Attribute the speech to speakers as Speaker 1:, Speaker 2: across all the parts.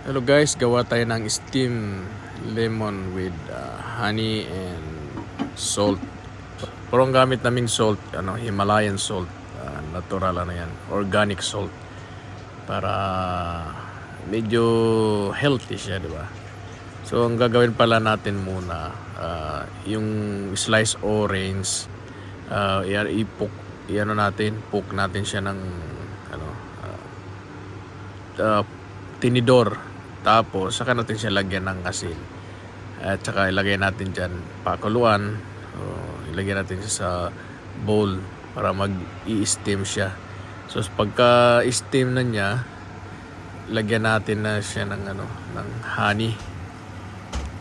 Speaker 1: Hello guys, gawa tayo ng steam lemon with honey and salt. Pero ang gamit naming salt, Himalayan salt, natural yan, organic salt. Para medyo healthy siya, di ba? So ang gagawin pala natin muna, yung slice orange, poke natin siya ng tinidor. Tapos saka natin siya lagyan ng asin. At saka ilagay natin dyan pakuluan. Ilagay natin siya sa bowl para mag-i-steam siya. So pagka-steam na niya, lagyan natin na siya ng honey.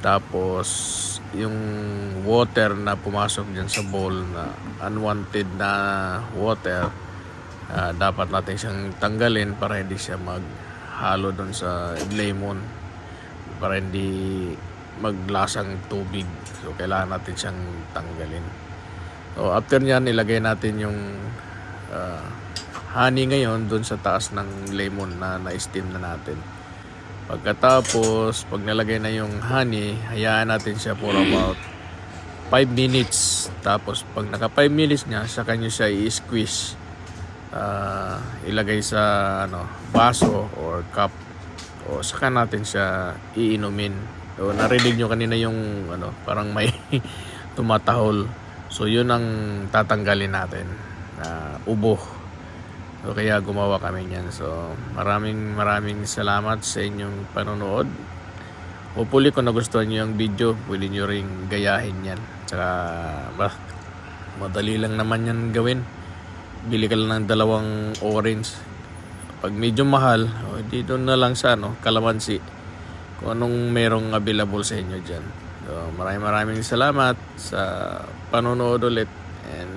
Speaker 1: Tapos yung water na pumasok dyan sa bowl na unwanted na water, dapat natin siyang tanggalin para hindi siya maghalo doon sa lemon, para hindi maglasang tubig. So kailangan natin siyang tanggalin. So after nyan, ilagay natin yung honey ngayon doon sa taas ng lemon na na-steam na natin. Pagkatapos, pag nalagay na yung honey, hayaan natin siya for about 5 minutes. Tapos pag naka 5 minutes niya, saka nyo siya i-squeeze. Ilagay sa baso or cup, o saka natin siya iinumin. So narinig nyo kanina yung parang may tumatahol. So yun ang tatanggalin natin, ubo. So kaya gumawa kami niyan. So maraming salamat sa inyong panonood. Hopefully kung nagustuhan nyo yung video, pwede nyo ring gayahin yan. Tsaka madali lang naman yan gawin. Bili ka lang ng 2 orange. Pag medyo mahal, dito na lang sa kalamansi, kung anong merong available sa inyo dyan. So maraming salamat sa panonood ulit, and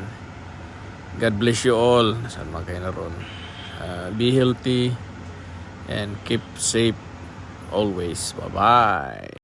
Speaker 1: God bless you all. Saan man kayo naroon. Be healthy and keep safe always. Bye bye.